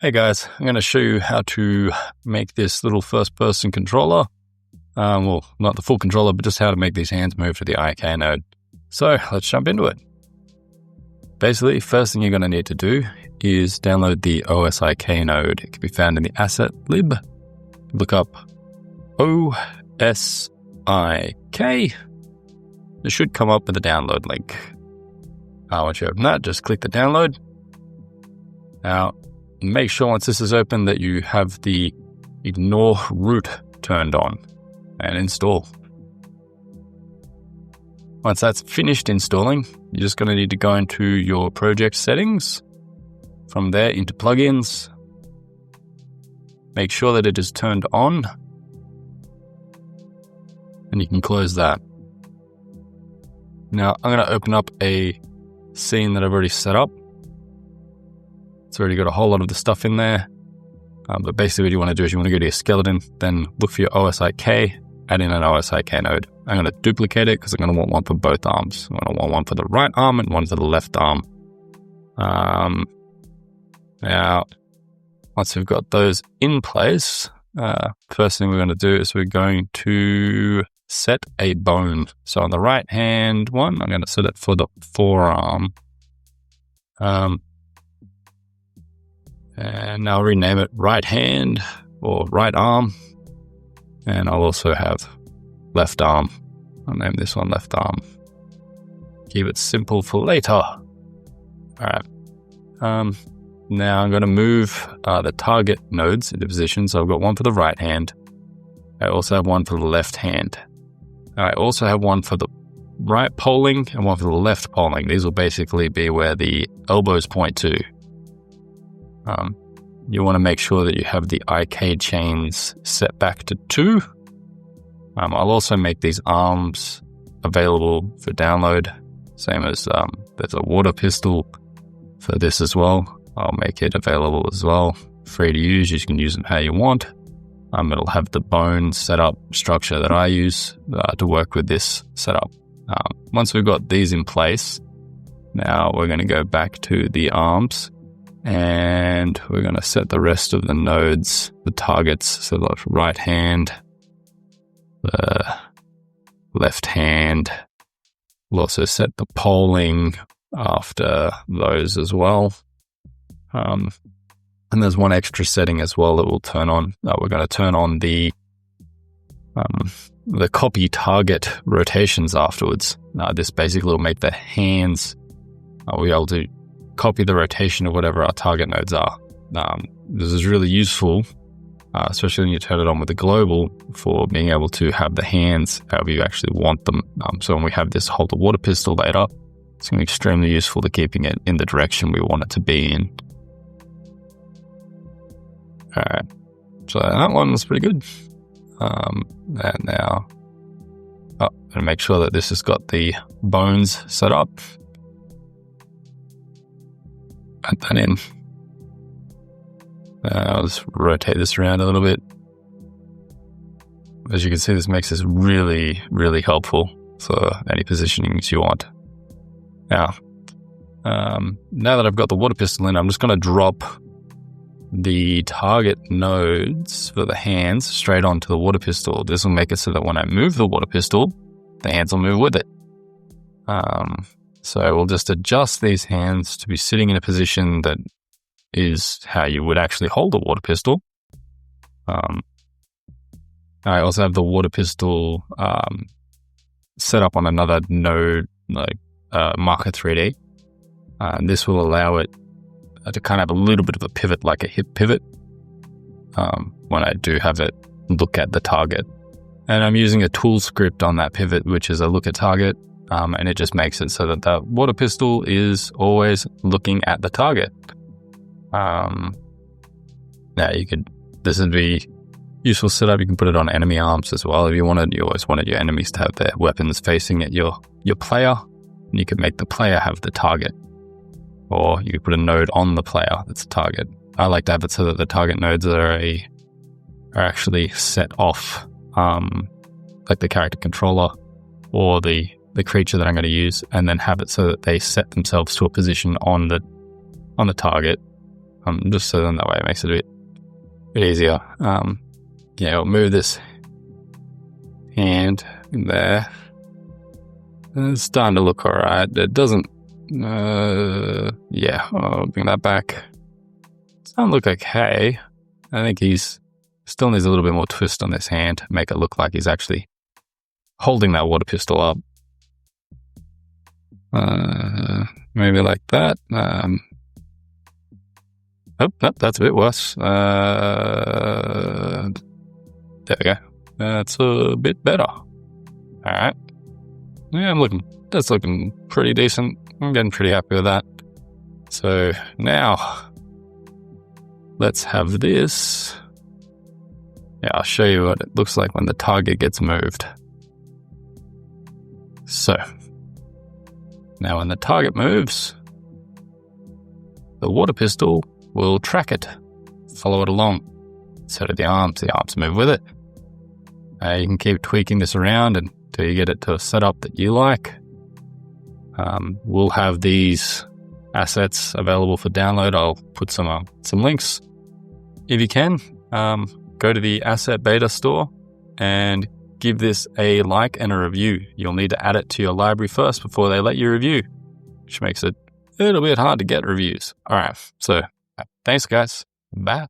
Hey guys, I'm going to show you how to make this little first-person controller. Well, not the full controller, but just how to make these hands move to the IK node. So let's jump into it. Basically, first thing you're going to need to do is download the OSIK node. It can be found in the asset lib. Look up OSIK. It should come up with a download link. Once you open that, just click the download. Now, make sure once this is open that you have the ignore root turned on and install. Once that's finished installing, you're just going to need to go into your project settings. From there into plugins. Make sure that it is turned on. And you can close that. Now I'm going to open up a scene that I've already set up. It's already got a whole lot of the stuff in there. But basically what you want to do is you want to go to your skeleton, then look for your OSIK, add in an OSIK node. I'm going to duplicate it because I'm going to want one for both arms. I'm going to want one for the right arm and one for the left arm. Now, once we've got those in place, first thing we're going to do is we're going to set a bone. So on the right hand one, I'm going to set it for the forearm. And I'll rename it right hand or right arm. And I'll also have left arm. I'll name this one left arm. Keep it simple for later. All right. Now I'm going to move the target nodes into position. So I've got one for the right hand. I also have one for the left hand. I also have one for the right polling and one for the left polling. These will basically be where the elbows point to. You want to make sure that you have the IK chains set back to 2. I'll also make these arms available for download. Same as there's a water pistol for this as well. I'll make it available as well. Free to use. You can use them how you want. It'll have the bone setup structure that I use to work with this setup. Once we've got these in place, now we're going to go back to the arms and we're going to set the rest of the nodes, the targets. So the right hand, the left hand. We'll also set the polling after those as well. And there's one extra setting as well that we'll turn on. We're going to turn on the copy target rotations afterwards. This basically will make the hands, we'll be able to copy the rotation of whatever our target nodes are. This is really useful, especially when you turn it on with the global, for being able to have the hands however you actually want them. So when we have this hold the water pistol later, it's going to be extremely useful to keeping it in the direction we want it to be in. Alright, so that one was pretty good. And now, I'm going to make sure that this has got the bones set up. Add that in. I'll just rotate this around a little bit. As you can see, this makes this really, really helpful for any positionings you want. Now that I've got the water pistol in, I'm just going to drop the target nodes for the hands straight onto the water pistol. This will make it so that when I move the water pistol, the hands will move with it. So we'll just adjust these hands to be sitting in a position that is how you would actually hold a water pistol. I also have the water pistol set up on another node, like Marker 3D. This will allow it to kind of have a little bit of a pivot, like a hip pivot, when I do have it look at the target. And I'm using a tool script on that pivot, which is a look at target, and it just makes it so that the water pistol is always looking at the target. Now this would be useful setup. You can put it on enemy arms as well if you wanted. You always wanted your enemies to have their weapons facing at your player, and you could make the player have the target. Or you could put a node on the player that's a target. I like to have it so that the target nodes are actually set off, like the character controller or the creature that I'm going to use, and then have it so that they set themselves to a position on the target. just so then that way it makes it a bit easier. We'll move this hand in there. It's starting to look all right. It doesn't, I'll bring that back. It's starting to look okay. I think he's still needs a little bit more twist on this hand to make it look like he's actually holding that water pistol up. Maybe like that. That's a bit worse. There we go. That's a bit better. All right. Yeah, that's looking pretty decent. I'm getting pretty happy with that. So now let's have this. Yeah, I'll show you what it looks like when the target gets moved. So now when the target moves, the water pistol will track it, follow it along. So do the arms move with it. You can keep tweaking this around until you get it to a setup that you like. We'll have these assets available for download. I'll put some links. If you can, go to the AssetBeta store and give this a like and a review. You'll need to add it to your library first before they let you review, which makes it a little bit hard to get reviews. All right, so thanks guys. Bye.